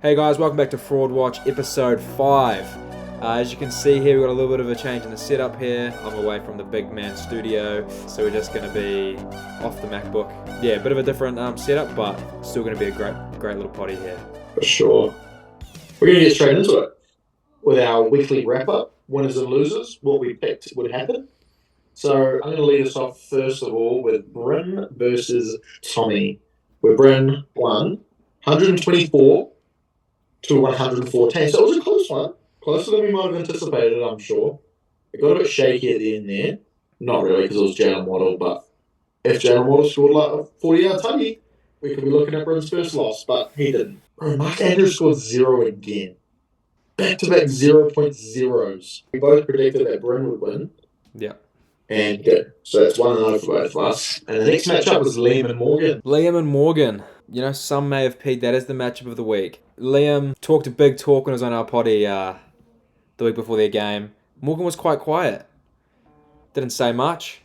Hey guys, welcome back to Fraud Watch episode 5. As you can see here, we've got a little bit of a change in the setup here. I'm away from the big man studio, so we're just going to be off the MacBook. Yeah, a bit of a different setup, but still going to be a great little potty here. For sure. We're going to get straight into it with our weekly wrap-up, winners and losers, what we picked would happen. So I'm going to lead us off first of all with Bryn versus Tommy, where Bryn won 124 to 114. So it was a close one, closer than we might have anticipated, I'm sure. It got a bit shaky at the end there. Not really, because it was Jalen Waddle, but if Jalen Waddle scored like a 40-yard tutty, we could be looking at Bryn's first loss, but he didn't. Mark Andrews scored 0 again. Back-to-back 0.0s. We both predicted that Bryn would win. Yeah. And good. So it's 1-0 for both of us. And the next matchup was Liam and Morgan. Liam and Morgan. You know, some may have pegged that as the matchup of the week. Liam talked a big talk when he was on our potty the week before their game. Morgan was quite quiet. Didn't say much.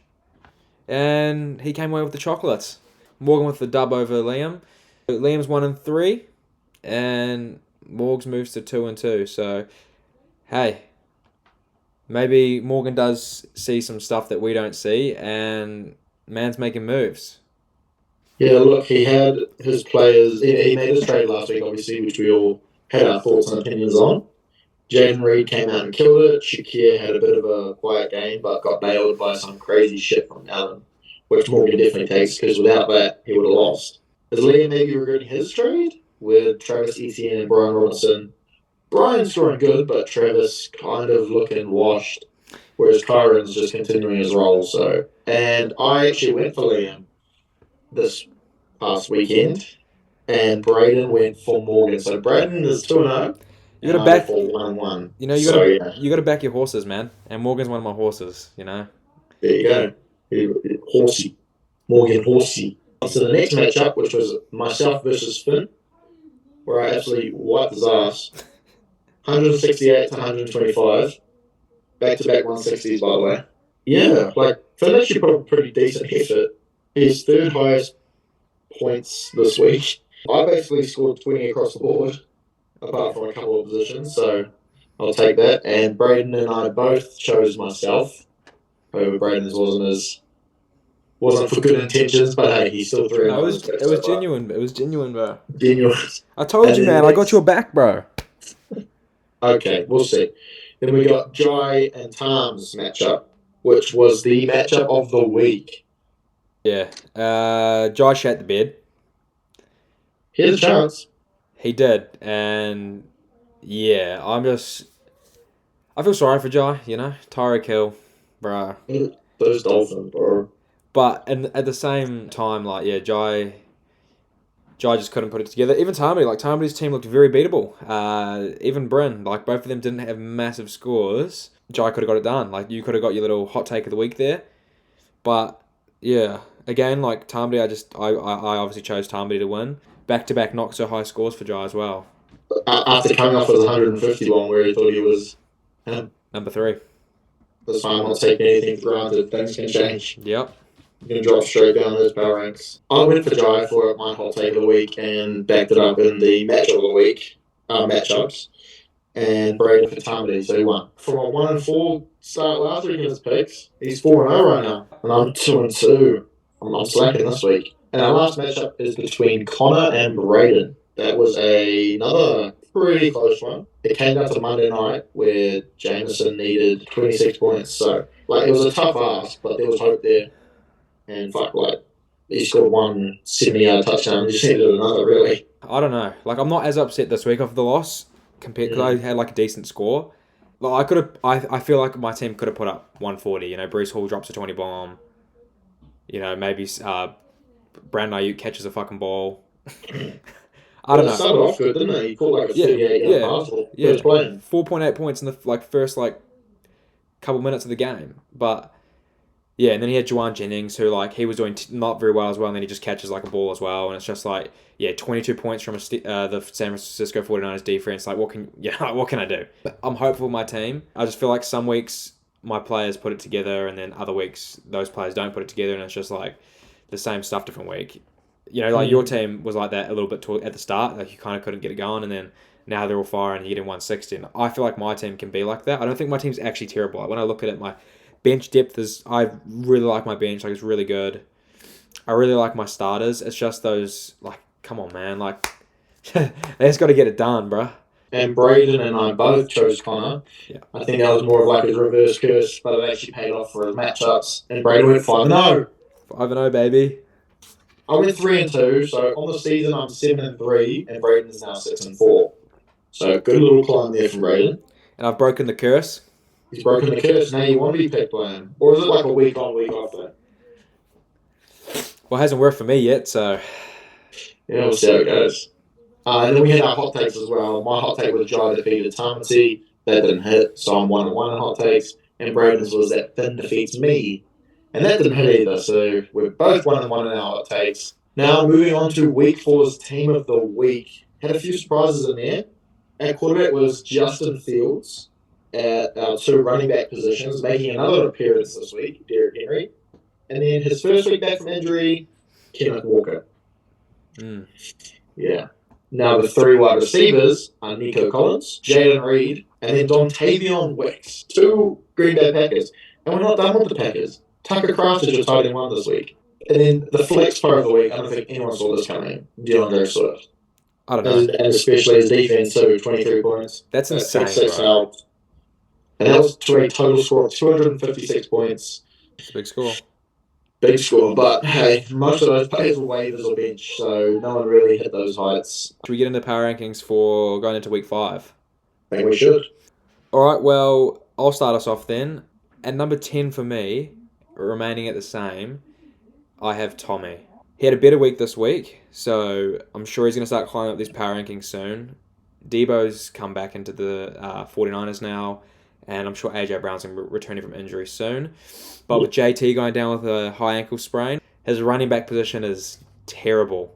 And he came away with the chocolates. Morgan with the dub over Liam. Liam's 1-3, and Morgs moves to 2-2. So, hey, maybe Morgan does see some stuff that we don't see, and man's making moves. Yeah, look, he had his players. He made his trade last week, obviously, which we all had our thoughts and opinions on. Jaden Reed came out and killed it. Shakir had a bit of a quiet game, but got nailed by some crazy shit from Allen, which Morgan definitely takes, because without that, he would have lost. Is Liam maybe regretting his trade with Travis Etienne and Brian Robinson? Brian's scoring good, but Travis kind of looking washed, whereas Kyron's just continuing his role. So, and I actually went for Liam this past weekend, and Braden went for Morgan. So Braden is 2-0. You gotta back for 1-1. You know, you gotta back your horses, man. And Morgan's one of my horses. You know. There you go, horsey, Morgan horsey. So the next matchup, which was myself versus Finn, where I absolutely wiped his ass, 168 to 125, back-to-back 160s, by the way. Yeah, like Finn actually put up a pretty decent effort. His third highest points this week. I basically scored 20 across the board, apart from a couple of positions, so I'll take that. And Braden and I both chose myself. However, Braden's wasn't for good intentions, but hey, he's still 3. No, it was genuine. It was genuine, bro. Genuine. I told you, man. I got your back, bro. Okay, we'll see. Then we got Jai and Tom's matchup, which was the matchup of the week. Yeah. Jai shat the bed. He had a chance. He did, and yeah, I feel sorry for Jai, you know? Tyreek Hill, bro. Those Dolphins, bro. But at the same time, like, yeah, Jai just couldn't put it together. Even Tamely's team looked very beatable. Even Bryn, like, both of them didn't have massive scores. Jai could have got it done. Like, you could have got your little hot take of the week there. But, yeah, again, like, Tamely, I obviously chose Tamely to win. Back-to-back not so high scores for Jai as well. After coming off with 151, where he thought he was Number 3. That's fine, I'm not taking anything for granted. Things can change. Yep. I'm going to drop straight down those power ranks. I went for Jai for my hot take of the week and backed it up in the matchup of the week, matchups, and Braden for Tamely, so he won. From a 1-4 start last week in his picks, he's 4-0 right now, and I'm 2-2. I'm slacking this week. And our last matchup is between Connor and Braden. That was another pretty close one. It came down to Monday night where Jameson needed 26 points. So, like, it was a tough ask, but there was hope there. And fuck, like, he scored one 70-yard touchdown. He just needed another, really. I don't know. Like, I'm not as upset this week of the loss compared because I had like a decent score. Like, I feel like my team could have put up 140. You know, Bruce Hall drops a 20 bomb. You know, maybe Brandon Ayuk catches a fucking ball. I don't know. It started off good, didn't it? He caught like a 38-yard pass. Yeah, 4.8 points in the first like couple minutes of the game. But yeah, and then he had Juwan Jennings, who like he was doing not very well as well, and then he just catches like a ball as well, and it's just like 22 points from the San Francisco 49ers defense. Like what can I do? But I'm hopeful for my team. I just feel like some weeks my players put it together, and then other weeks those players don't put it together, and it's just like the same stuff different week. Like your team was like that a little bit at the start. Like you kind of couldn't get it going, and then now they're all firing and you're getting 160. And I feel like my team can be like that. I don't think my team's actually terrible. Like when I look at it, my bench depth I really like my bench. Like it's really good. I really like my starters. It's just those, like, come on, man. Like, they just got to get it done, bruh. And Braden and I both chose Connor. Yeah. I think that was more of like his reverse curse, but it actually paid off for his matchups. And Braden went 5-0. 5-0, baby. I went 3-2, so on the season I'm 7-3, and Braden is now 6-4. So good little climb there from Braden. And I've broken the curse. He's broken the curse. Now you want to be picked by him, or is it like a week on, week off thing? Well, it hasn't worked for me yet, so Yeah, we'll see how it goes. And then we had our hot takes as well. My hot take was Jai defeated Tamati. That didn't hit, so I'm 1-1 in hot takes. And Braden's was that Finn defeats me. And that didn't hit either, so we're both 1-1 in our hot takes. Now, moving on to week 4's team of the week. Had a few surprises in there. At quarterback was Justin Fields at our 2 running back positions, making another appearance this week, Derrick Henry. And then his first week back from injury, Kenneth Walker. Yeah. Now the 3 wide receivers are Nico Collins, Jayden Reed, and then Dontavion Wicks, 2 Green Bay Packers. And we're not done with the Packers. Tucker Kraft is your tight end 1 this week. And then the flex player of the week, I don't think anyone saw this coming, DeAndre Swift. I don't know. And especially his defense, so 23 points. That's insane, bro. And that was to a total score of 256 points. It's a big score. Big score, but hey, most of those players were waivers or bench, so no one really hit those heights. Should we get into power rankings for going into week 5? I think we should. All right, well, I'll start us off then. At number 10 for me, remaining at the same, I have Tommy. He had a better week this week, so I'm sure he's going to start climbing up these power rankings soon. Debo's come back into the 49ers now, and I'm sure AJ Brown's going to be returning from injury soon. But with JT going down with a high ankle sprain, his running back position is terrible.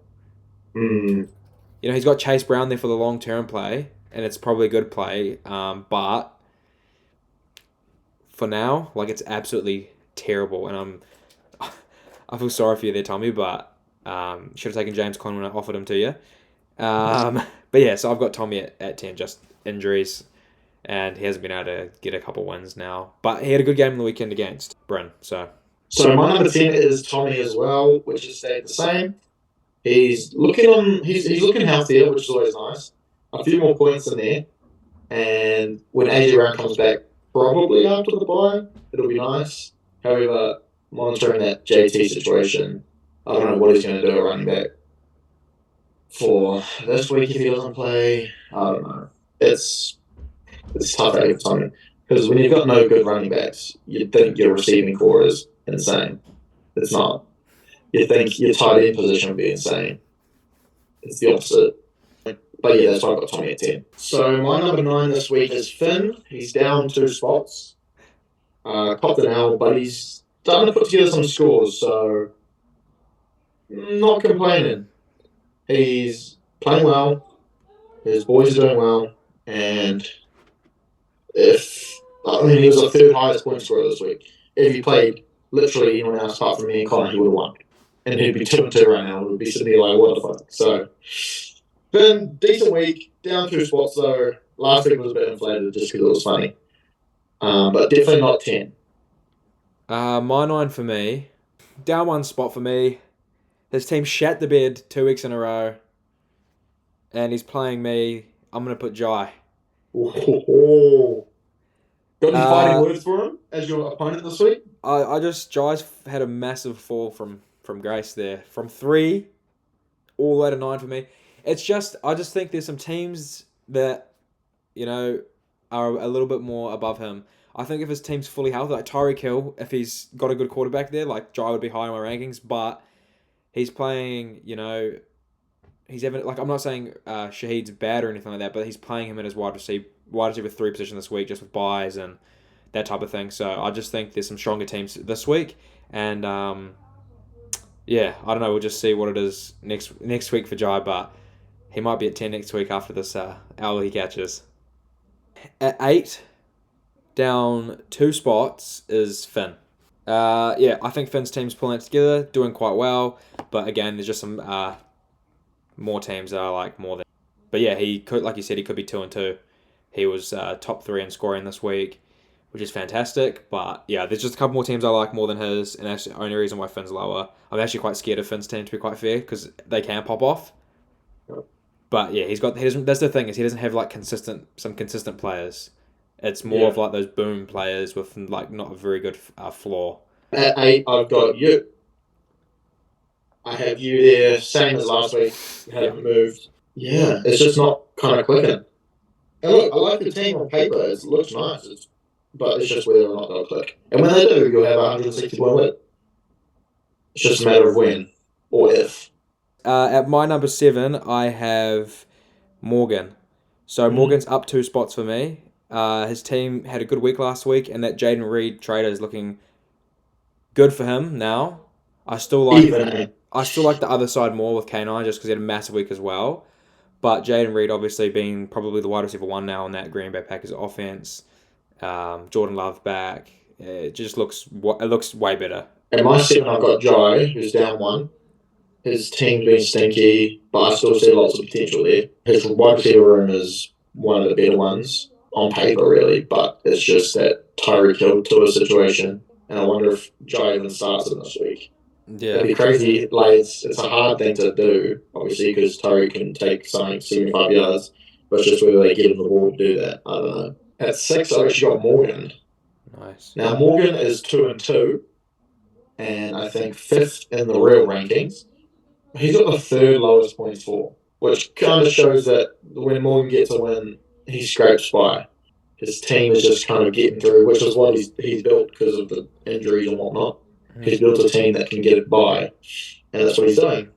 He's got Chase Brown there for the long-term play, and it's probably a good play, but for now, like, it's absolutely terrible, and I feel sorry for you there, Tommy, but should have taken James Conner when I offered him to you. But yeah, so I've got Tommy at 10, just injuries, and he hasn't been able to get a couple wins now. But he had a good game on the weekend against Bryn, so. So my number 10 is Tommy as well, which has stayed the same. He's looking healthier, which is always nice. A few more points in there, and when AJ Brown comes back, probably after the bye, it'll be nice. However, monitoring that JT situation, I don't know what he's going to do at running back for this week if he doesn't play. I don't know. It's tough for Tommy because when you've got no good running backs, you'd think your receiving core is insane. It's not. You'd think your tight end position would be insane. It's the opposite. But yeah, that's why I've got Tommy at 10. So my number 9 this week is Finn. He's down 2 spots. Copped an L, but he's starting to put together some scores, so not complaining. He's playing well. His boys are doing well. And he was the 3rd highest point scorer this week. If he played literally anyone else apart from me and Connor, he would have won. And he'd be 2-2 right now. We'd be sitting here like, what the fuck? So, been decent week. Down 2 spots though. Last week was a bit inflated just because it was funny. But definitely not 10. My 9 for me. Down 1 spot for me. His team shat the bed 2 weeks in a row. And he's playing me. I'm going to put Jai. Oh. Got any fighting words for him as your opponent this week? Jai's had a massive fall from grace there. From 3 all the way to 9 for me. It's just, I just think there's some teams that, are a little bit more above him. I think if his team's fully healthy, like Tyreek Hill, if he's got a good quarterback there, like Jai would be high on my rankings, but he's playing, he's having, like, I'm not saying Shaheed's bad or anything like that, but he's playing him in his wide receiver 3 position this week, just with buys and that type of thing. So I just think there's some stronger teams this week, and yeah, I don't know. We'll just see what it is next week for Jai, but he might be at 10 next week after this L he catches. At 8, down 2 spots, is Finn. I think Finn's team's pulling it together, doing quite well. But again, there's just some more teams that I like more than. But yeah, he could, like you said, he could be 2-2. He was top 3 in scoring this week, which is fantastic. But yeah, there's just a couple more teams I like more than his, and that's the only reason why Finn's lower. I'm actually quite scared of Finn's team, to be quite fair, because they can pop off. But yeah, he doesn't. That's the thing, is he doesn't have like some consistent players. It's more of like those boom players with like not a very good floor. At 8, I've got you. I have you there, same as last week. You haven't moved. Yeah, it's just not kind of clicking. And look, I like the team on paper. It looks nice. But it's just whether or not they'll click. And when they do, you'll have a 160-point win. It's just a matter of when or if. At my number 7, I have Morgan. So Morgan's up 2 spots for me. His team had a good week last week, and that Jaden Reed trader is looking good for him now. I still like the other side more with K9 just because he had a massive week as well. But Jaden Reed obviously being probably the wide receiver 1 now on that Green Bay Packers offense. Jordan Love back. It looks way better. At my 7, I've got Jai, who's down 1. His team's been stinky, but I still see lots of potential there. His wide receiver room is one of the better ones on paper, really, but it's just that Tyreek Hill to a situation, and I wonder if Jai even starts him this week. Yeah, it'd be crazy. Like it's a hard thing to do, obviously, because Tyreek can take something 75 yards, but it's just whether they give him the ball to do that. I don't know. At 6, I've actually got Morgan. Nice. Now Morgan is 2-2, and I think 5th in the real rankings. He's got the 3rd lowest points for, which kind of shows that when Morgan gets a win, he scrapes by. His team is just kind of getting through, which is what he's built because of the injuries and whatnot. He's built a team that can get it by, and that's what he's doing.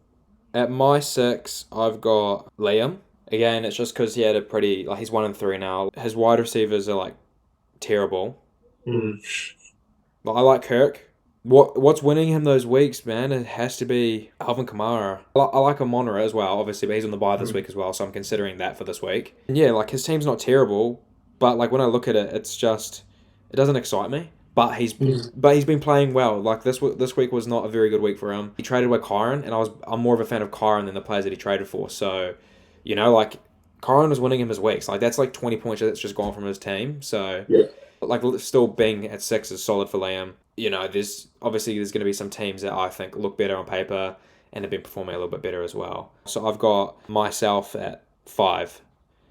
At my 6, I've got Liam. Again, it's just because he had a pretty... Like, he's 1-3 now. His wide receivers are, like, terrible. But I like Kirk. What's winning him those weeks, man? It has to be Alvin Kamara. I like Amonra as well, obviously, but he's on the bye this week as well, so I'm considering that for this week. And yeah, like, his team's not terrible, but, like, when I look at it, it's just... It doesn't excite me. But he's been playing well. Like, this week was not a very good week for him. He traded away Kyron, and I'm more of a fan of Kyron than the players that he traded for. So, you know, like, Kyron was winning him his weeks. Like, that's like 20 points that's just gone from his team. So, like, still being at 6 is solid for Liam. You know, there's going to be some teams that I think look better on paper and have been performing a little bit better as well. So I've got myself at 5.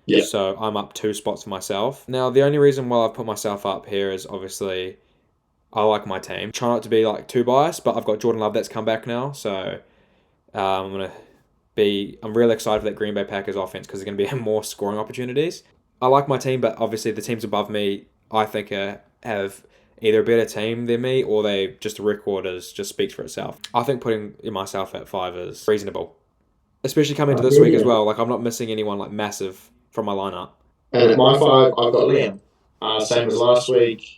Yeah. So I'm up 2 spots for myself. Now, the only reason why I've put myself up here is obviously I like my team. Try not to be like too biased, but I've got Jordan Love that's come back now. So I'm really excited for that Green Bay Packers offense because there's going to be more scoring opportunities. I like my team, but obviously the teams above me, I think, have either a better team than me or they just the record just speaks for itself. I think putting myself at 5 is reasonable, especially coming into this week as well. Like, I'm not missing anyone like massive from my lineup. And at my 5, I've got Liam. Same as last week.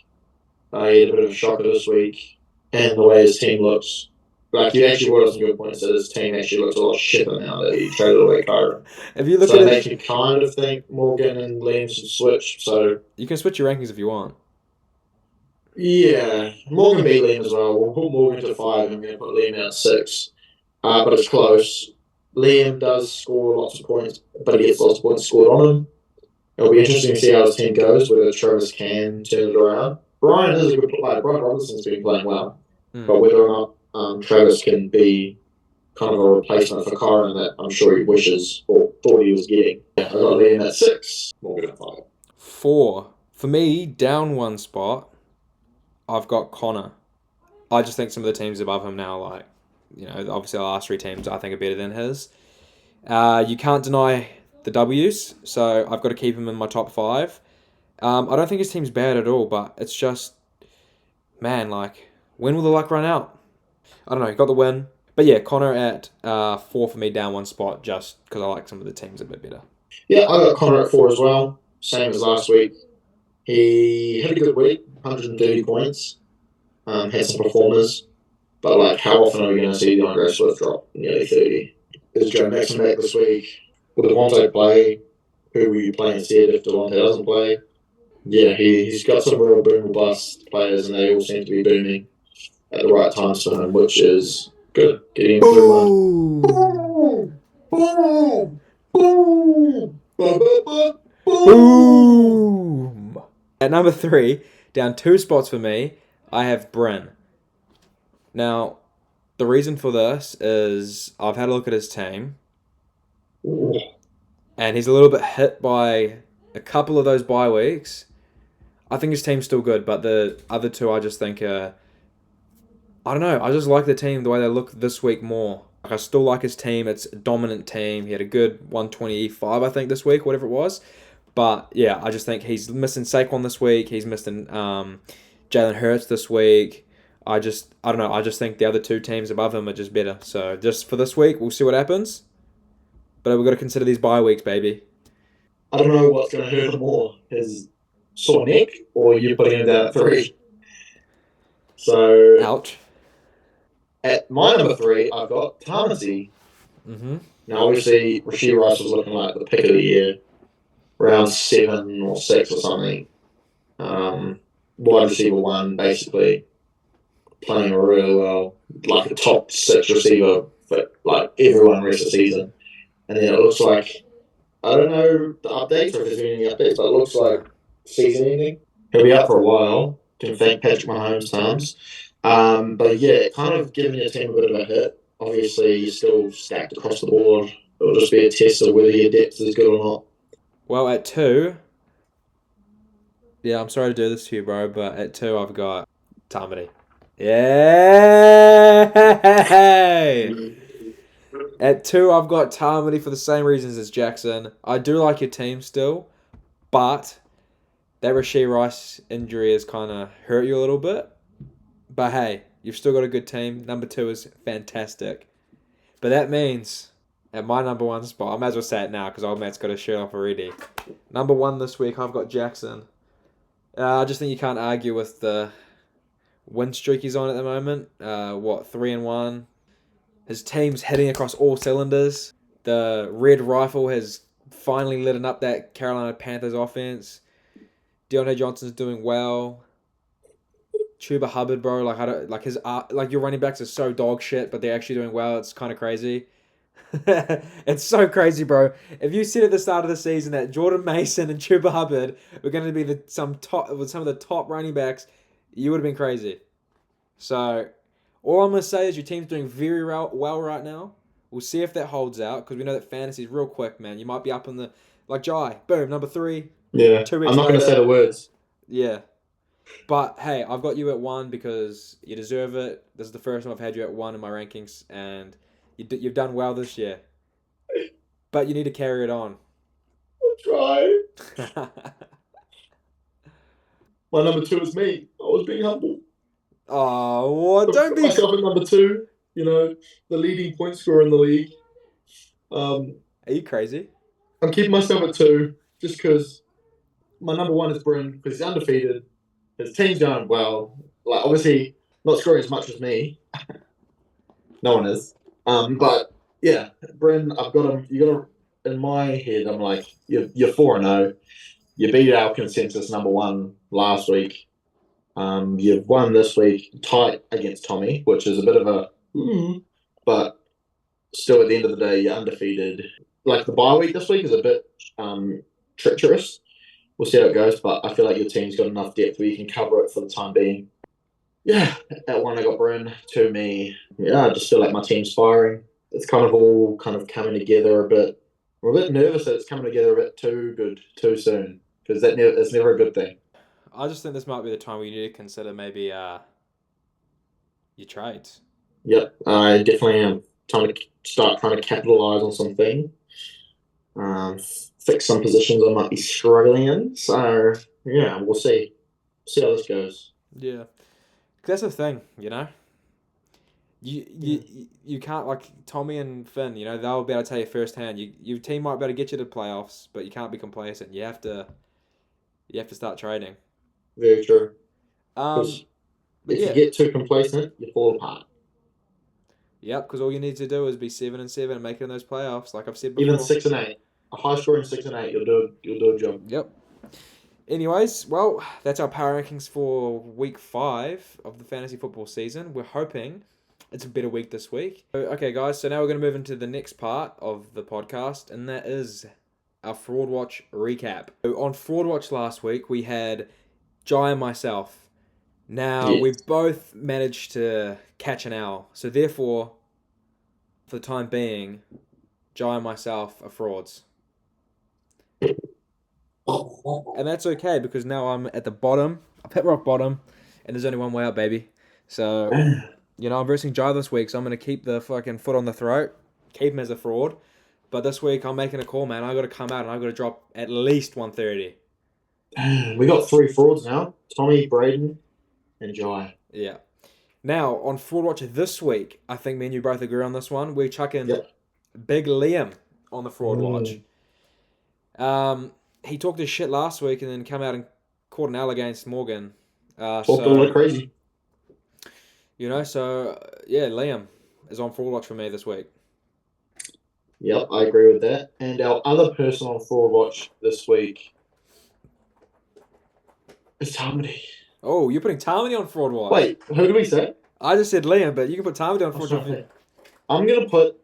He had a bit of a shocker this week, and the way his team looks. Like, you actually brought up some good points that his team actually looks a lot shitter now that he traded away Kyron. If you look so it makes you kind of think Morgan and Liam should switch. So you can switch your rankings if you want. Yeah, Morgan beat Liam as well. We'll put Morgan to 5 and we're going to put Liam out 6. But it's close. Liam does score lots of points, but he gets lots of points scored on him. It'll be interesting to see how his team goes, whether Travis can turn it around. Brian is a good player. Brian Robinson's been playing well. But whether or not Travis can be kind of a replacement for Kyron that I'm sure he wishes or thought he was getting. I got Liam at 6. Morgan at 5. 4. For me, down 1 spot, I've got Connor. I just think some of the teams above him now, like, you know, obviously the last 3 teams I think are better than his. You can't deny the W's, so I've got to keep him in my top 5. I don't think his team's bad at all, but it's just, man, like, when will the luck run out? I don't know, he got the win. But yeah, Connor at 4 for me, down 1 spot, just because I like some of the teams a bit better. Yeah, I got Connor at 4 as well, same as last week. He had a good week, 130 points, had some performers, but like, how often are we going to see DeAndre Swift drop nearly 30? Is Joe Mixon back this week? Will Devontae play? Who will you play instead if Devontae doesn't play? Yeah, he's got some real boom or bust players, and they all seem to be booming at the right times for him, which is Good. Getting him through one. Boom! Boom! Boom! Ba, ba, ba, boom! Boom! At number 3, down 2 spots for me, I have Bryn. Now, the reason for this is I've had a look at his team, Ooh. and he's a little bit hit by a couple of those bye weeks. I think his team's still good, but the other two I just think I don't know. I just like the team the way they look this week more. Like I still like his team. It's a dominant team. He had a good 125, I think, this week, whatever it was. But yeah, I just think he's missing Saquon this week. He's missing Jalen Hurts this week. I don't know. I just think the other two teams above him are just better. So just for this week, we'll see what happens. But we've got to consider these bye weeks, baby. I don't know what's going to hurt him more, his sore neck or you putting him down at 3. So Ouch. at my number 3, I've got Tarmacy. Mm-hmm. Now, obviously, Rasheed Rice was looking like the pick of the year, around 7 or 6 or something. Wide receiver 1, basically, playing really well, like a top 6 receiver for like everyone rest of the season. And then it looks like, I don't know the updates or if there's been any updates, but it looks like season ending. He'll be out for a while. Can thank Patrick Mahomes times. But yeah, kind of giving your team a bit of a hit. Obviously, you're still stacked across the board. It'll just be a test of whether your depth is good or not. Well, at 2, yeah, I'm sorry to do this to you, bro, but at 2, I've got Tamati. Yeah! At 2, I've got Tamati for the same reasons as Jackson. I do like your team still, but that Rasheed Rice injury has kind of hurt you a little bit. But hey, you've still got a good team. Number 2 is fantastic. But that means at my number 1 spot, I might as well say it now because old Matt's got his shirt off already. Number 1 this week, I've got Jackson. I just think you can't argue with the win streak he's on at the moment. 3-1. His team's heading across all cylinders. The red rifle has finally lit up that Carolina Panthers offense. Deontay Johnson's doing well. Chuba Hubbard, bro, your running backs are so dog shit, but they're actually doing well. It's kind of crazy. It's so crazy, bro. If you said at the start of the season that Jordan Mason and Chuba Hubbard were going to be some of the top running backs, you would have been crazy. So, all I'm going to say is your team's doing very well right now. We'll see if that holds out because we know that fantasy is real quick, man. You might be up in the like Jai, boom, number 3. Yeah, 2 weeks I'm not going to later. say the words. Yeah. But hey, I've got you at 1 because you deserve it. This is the first time I've had you at 1 in my rankings, and you've done well this year. But you need to carry it on. I'll try. My number 2 is me. I was being humble. Oh, what? Don't be myself at number 2. You know, the leading point scorer in the league. Are you crazy? I'm keeping myself at 2 just because my number 1 is Bryn because he's undefeated. His team's going well. Like obviously not scoring as much as me. No one is. But yeah, Bryn, I've got him. You got to. In my head, I'm like, you're 4-0. You beat our consensus number 1 last week. You've won this week tight against Tommy, which is a bit of a, but still at the end of the day, you're undefeated. Like the bye week this week is a bit treacherous. We'll see how it goes, but I feel like your team's got enough depth where you can cover it for the time being. Yeah, at 1 I got Bryn. 2 me. Yeah, I just feel like my team's firing. It's kind of all coming together a bit. I'm a bit nervous that it's coming together a bit too good, too soon, because it's never a good thing. I just think this might be the time where you need to consider maybe your trades. Yep, I definitely am trying to capitalize on something. Fix some positions I might be struggling in. So yeah, we'll see. See how this goes. Yeah, that's the thing, you know. You can't, like Tommy and Finn, you know, they'll be able to tell you firsthand. Your team might be able to get you to the playoffs, but you can't be complacent. You have to start trading. Very true. But if yeah. you get too complacent, you fall apart. Yep, because all you need to do is be 7-7 and make it in those playoffs, like I've said before. Even 6-8, a high scoring 6-8, you'll do a job. Yep. Anyways, well, that's our power rankings for week 5 of the fantasy football season. We're hoping It's a better week this week. Okay, guys, so now we're going to move into the next part of the podcast, and that is our Fraud Watch recap. So on Fraud Watch last week, we had Jai and myself. Now, we both managed to catch an owl, so therefore, for the time being, Jai and myself are frauds. And that's okay, because now I'm at the bottom. I'm at rock bottom, and there's only one way out, baby. So, I'm versing Jai this week, so I'm going to keep the fucking foot on the throat, keep him as a fraud. But this week, I'm making a call, man. I got to come out, and I got to drop at least 130. We got 3 frauds now. Tommy, Braden, and Jai. Yeah. Now, on Fraud Watch this week, I think me and you both agree on this one. We're chucking Big Liam on the Fraud Watch. He talked his shit last week and then come out and caught an L against Morgan. Talked a little crazy. Liam is on Fraud Watch for me this week. Yep, I agree with that. And our other person on Fraud Watch this week is Tamati. Oh, you're putting Tamati on Fraud Watch. Wait, who did we say? I just said Liam, but you can put Tamati on Fraud Watch. I'm going to put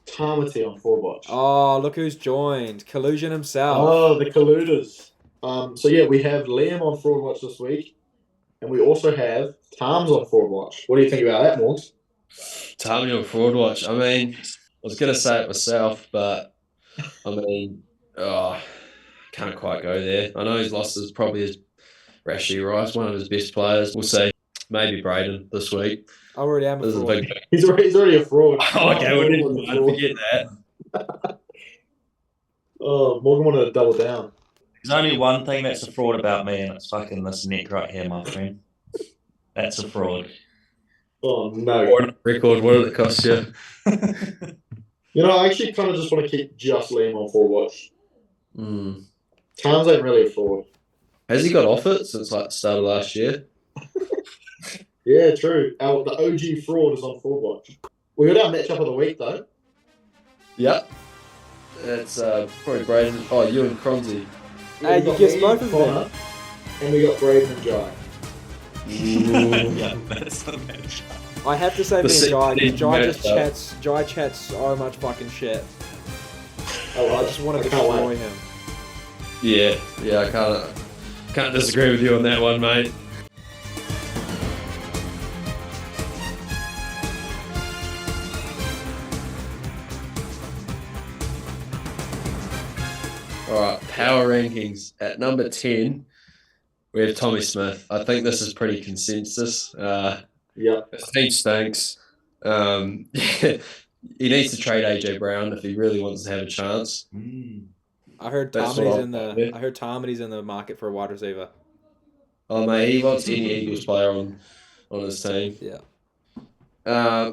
Tamati on Fraud Watch. Oh, look who's joined. Collusion himself. Oh, the colluders. We have Liam on Fraud Watch this week. And we also have Tams on Fraud Watch. What do you think about that, Morgs? Tamati on Fraud Watch. I mean, I was going to say it myself, but can't quite go there. I know his loss is probably his Rashi Rice, one of his best players. We'll see. Maybe Braden this week. I already am a fraud. He's already a fraud. Okay, we didn't forget that. Morgan wanted to double down. There's only one thing that's a fraud about me, and it's fucking this neck right here, my friend. That's a fraud. Oh, no. Record, what did it cost you? I actually kind of just want to keep just Liam on Fraud Watch. Tams ain't really a fraud. Has he got off it since the start of last year? Yeah, true. The OG fraud is on Fraud Watch. We got our matchup of the week, though. Yep. It's probably Braden. Oh, you and Cronzy. Hey, you guessed both of them. And we got Braden and Jai. Yeah, that's the match. I have to say, Jai chats so much fucking shit. Oh, I just wanted to destroy him. Yeah, I can't disagree with you on that one, mate. All right, power rankings. At number 10, we have Tommy Smith. I think this is pretty consensus. His team stinks. He needs to trade AJ Brown if he really wants to have a chance. I heard Tamati's in the market for a wide receiver. Oh mate, he wants any Eagles player on his team. Yeah.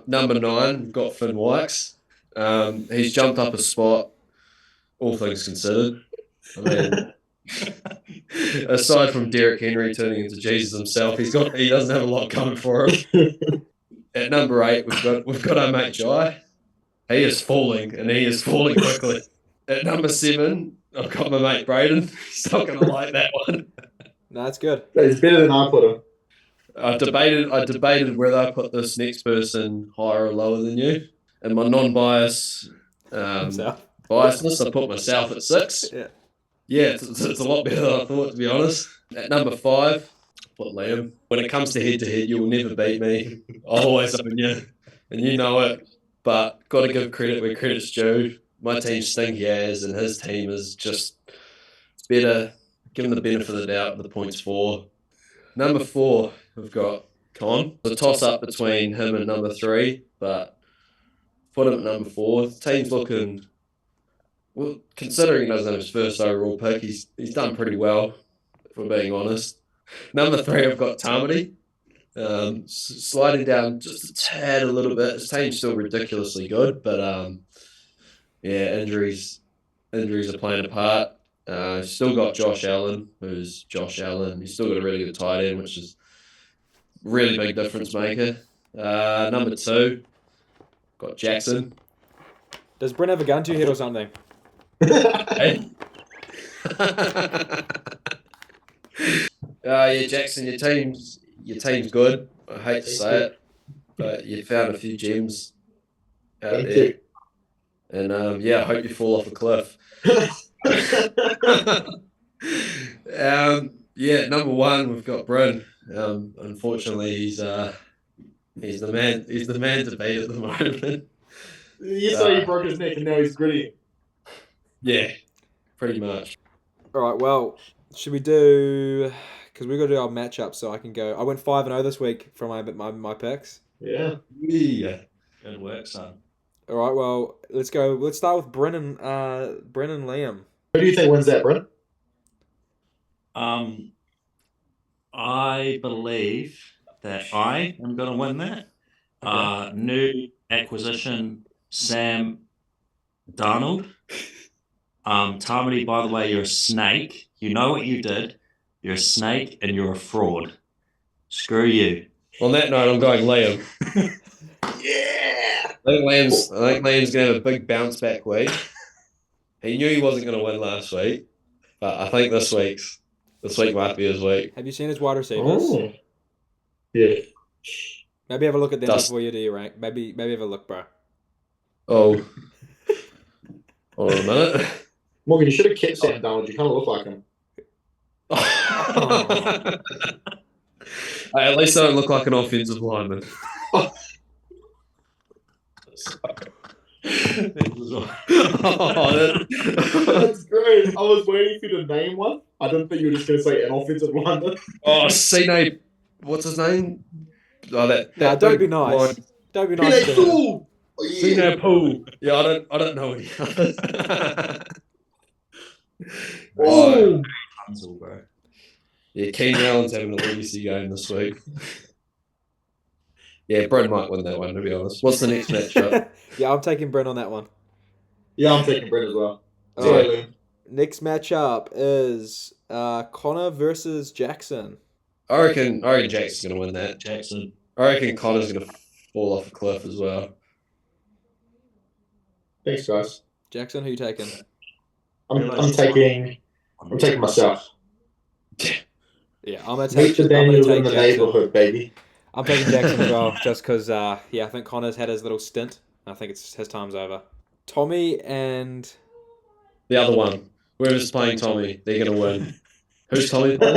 Number 9, we've got Finn Wykes. He's jumped up a spot, all things considered. I mean, aside from Derrick Henry turning into Jesus himself, he doesn't have a lot coming for him. At number 8, we've got our mate Jai. He is falling, and he is falling quickly. At number 7, I've got my mate Braden. He's not going to like that one. No, that's good. It's better than I put him. I debated whether I put this next person higher or lower than you. And my non-bias biasness, I put myself at 6. Yeah, it's a lot better than I thought, to be honest. At number 5, I put Liam. When it comes to head-to-head, you'll never beat me. I'll always win you, and you know it. But got to give credit where credit's due. My team's stinky as, and his team is just better. Give him the benefit of the doubt. The points 4. Number 4, we've got Con. It's a toss-up between him and number 3, but put him at number 4. The team's looking... Well, considering he doesn't have his first overall pick, he's done pretty well, if we're being honest. Number 3, I've got Tamati. Sliding down just a little bit. His team's still ridiculously good, but injuries are playing a part. Still got Josh Allen, who's Josh Allen. He's still got a really good tight end, which is a really big difference maker. Number 2, got Jackson. Does Brent have a gun to your head or something? Hey. Jackson, your team's good. I hate to say it, but you found a few gems out Thank there. you. And I hope you fall off a cliff. Number one, we've got Bryn. Unfortunately, he's the man. He's the man to beat at the moment. You say he broke his neck and now he's gritty. Yeah, pretty much. All right. Well, should we do? Because we got to do our matchup, so I can go. I went 5-0 this week from my picks. Yeah. Yeah. Good work, son. All right. Well, let's go. Let's start with Bryn and Liam. Who do you think wins that, Brent? I believe that I am going to win that. New acquisition, Sam Darnold. Tamati, by the way, you're a snake. You know what you did. You're a snake and you're a fraud. Screw you. On that note, I'm going Liam. Yeah. I think Liam's going to have a big bounce back week. He knew he wasn't going to win last week, but I think this week might be his week. Have you seen his wide receivers? Oh. Yeah. Maybe have a look at them Dust. before you do your rank. Maybe have a look, bro. Oh. Hold on a minute. Morgan, you should have kept Sam Donald. You kind of look like him. At least I don't look like an offensive lineman. That's great. I was waiting for you to name one. I didn't think you were just going to say an offensive lineman. Cine. What's his name? Oh, that Don't big be nice. line. Don't be nice to him. Fool! Oh, yeah. Cine Pool. Yeah, I don't know any others. Oh! Hansel, bro. Yeah, Keenan Allen's having a legacy game this week. Yeah, Brent might win that one, to be honest. What's the next matchup? Yeah, I'm taking Brent on that one. Yeah, I'm taking Brent as well. All Sorry, right. Liam. Next matchup is Connor versus Jackson. I reckon Jackson's going to win that. Jackson. I reckon Connor's going to fall off a cliff as well. Thanks, guys. Jackson, who you taking? I'm taking myself. Yeah, I'm gonna Meet take. the I'm gonna Daniels take in the Jackson. neighborhood, baby. I'm taking Jackson as well, just because. I think Connor's had his little stint. I think his time's over. Tommy and The other one. Whoever's playing Tommy, they're going to win. Who's Tommy playing?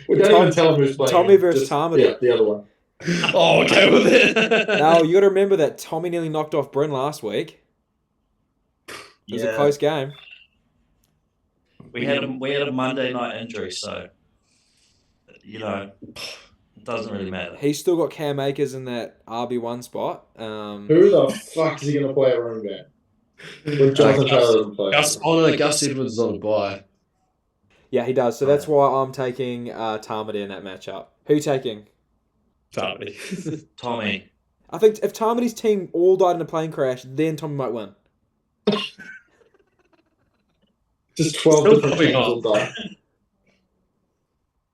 We don't even tell him who's playing. Tommy versus Just- Tamati. Yeah, the other one. Oh, okay with it. Now you got to remember that Tommy nearly knocked off Bryn last week. It was a close game. We had a Monday night injury, so it doesn't really matter. He's still got Cam Akers in that RB1 spot. Who the fuck is he going to play at running back? When Jonathan Taylor doesn't play. Gus Edwards is on a bye. Yeah, he does. So that's why I'm taking Tamati in that matchup. Who you taking? Tommy. Tommy. I think if Tamati's team all died in a plane crash, then Tommy might win. Just 12 Still different probably teams not. will die.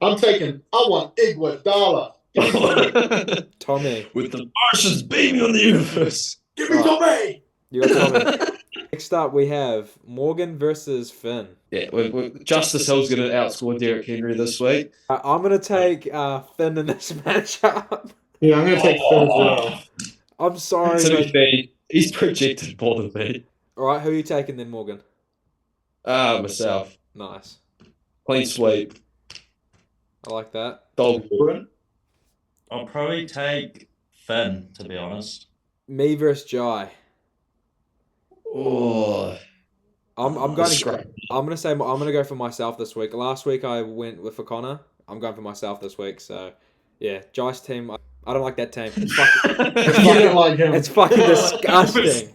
I want Iguodala. Tommy. With the Martians beaming on the universe. Give me Tommy! You got Tommy. Next up, we have Morgan versus Finn. Yeah, Justice Hill's going to outscore Derrick Henry this week. I'm going to take Finn in this matchup. Yeah, I'm going to take Finn as well. I'm sorry. To be But... fair, he's projected more than me. All right, who are you taking then, Morgan? Myself. Nice. Clean sweep. I like that. Dog. I'll probably take Finn, to be honest. Me versus Jai. Oh. I'm going to go for myself this week. Last week I went with for Connor. I'm going for myself this week. So, yeah, Jai's team. I don't like that team. It's fucking, You don't like him. it's fucking disgusting.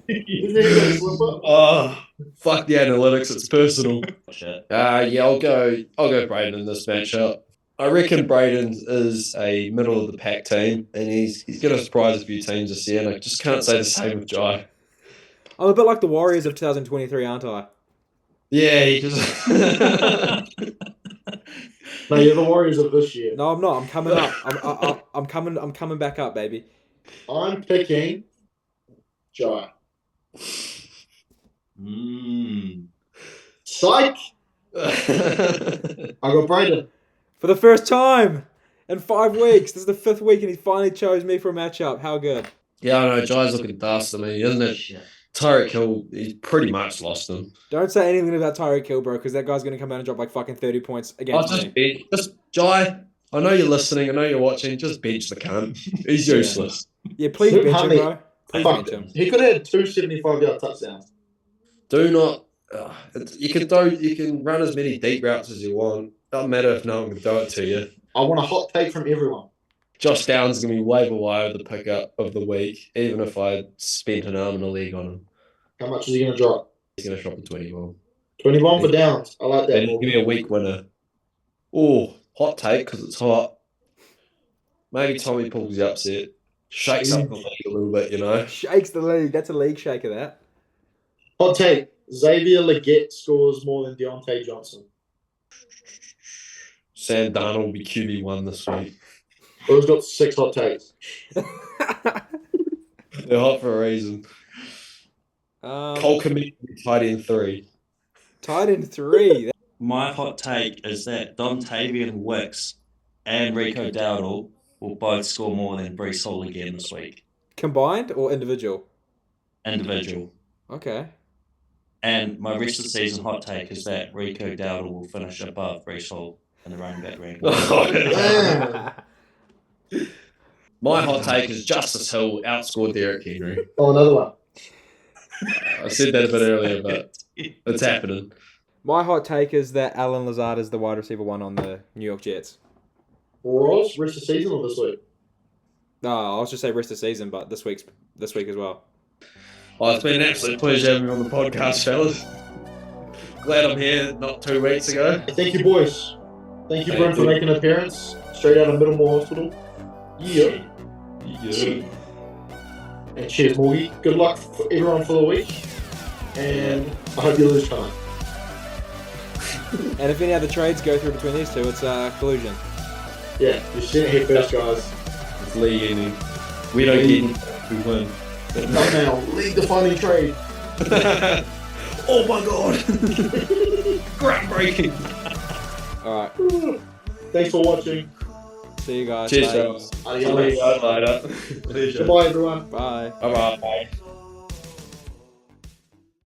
Oh, fuck the analytics. It's personal. Shit. I'll go Braden in this matchup. I reckon Braden is a middle of the pack team, and he's going to surprise a few teams this year. And I just can't say the same with Jai. I'm a bit like the Warriors of 2023, aren't I? Yeah, he just. No, you're the Warriors of this year. No, I'm not. I'm coming up. I'm coming back up, baby. I'm picking Jai. Psych! I got Braden. For the first time In 5 weeks. This is the 5th week and he finally chose me for a matchup. How good. Yeah, I know. Jai's looking dust to me, isn't it? Shit. Tyreek Hill, he's pretty much lost him. Don't say anything about Tyreek Hill, bro, because that guy's going to come out and drop like fucking 30 points against me. Jai, I know you're listening. I know you're watching. Just bench the cunt. He's useless. Yeah, please Luke bench him, Huntley- bro. Please Fuck bench him. him. He could have had 2 75-yard touchdowns. Do not. You can run as many deep routes as you want. Doesn't matter if no one can do it to you. I want a hot take from everyone. Josh Downs is going to be waiver wire the pickup of the week, even if I spent an arm and a leg on him. How much is he going to drop? He's going to drop a 21. 21 for Downs. I like that. And give me a week winner. Oh, hot take because it's hot. Maybe Tommy pulls the upset. Shakes up the league a little bit, you know. Shakes the league. That's a league shaker, that. Hot take. Xavier Leggett scores more than Deontay Johnson. Sam Darnold will be QB1 this week. Who's got 6 hot takes? They're hot for a reason. Cole Kmet will be tight end 3. Tight end 3. My hot take is that Dontavian Wicks and Rico Dowdle will both score more than Brees Hall again this week. Combined or individual? Individual. Okay. And my rest of the season hot take is that Rico Dowdle will finish above Brees Hall in the running back ranking. My hot take is Justice Hill outscored Derrick Henry. Oh, another one. I said that a bit earlier, but it's happening. My hot take is that Alan Lazard is the wide receiver 1 on the New York Jets. Ross, rest of the season or this week? No, I was just say rest of season, but this week as well. Oh, it's been an absolute pleasure having me on the podcast, fellas. Glad I'm here not 2 weeks ago. Thank you, boys. Thank you, Thank Brent, for you. making an appearance. Straight out of Middlemore Hospital. Yeah. Yeah. And cheers, Morgie. Good luck for everyone for the week. And I hope you lose tonight. And if any other trades go through between these two, it's collusion. Yeah, you sent it here first, guys. It's league ending. We don't get it. We win. Not now. League-defining trade. Oh my god! Groundbreaking! Alright. Thanks for watching. See you guys. Cheers, Bye. fellas. Adios. See you guys later. Goodbye, everyone. Bye. Bye bye.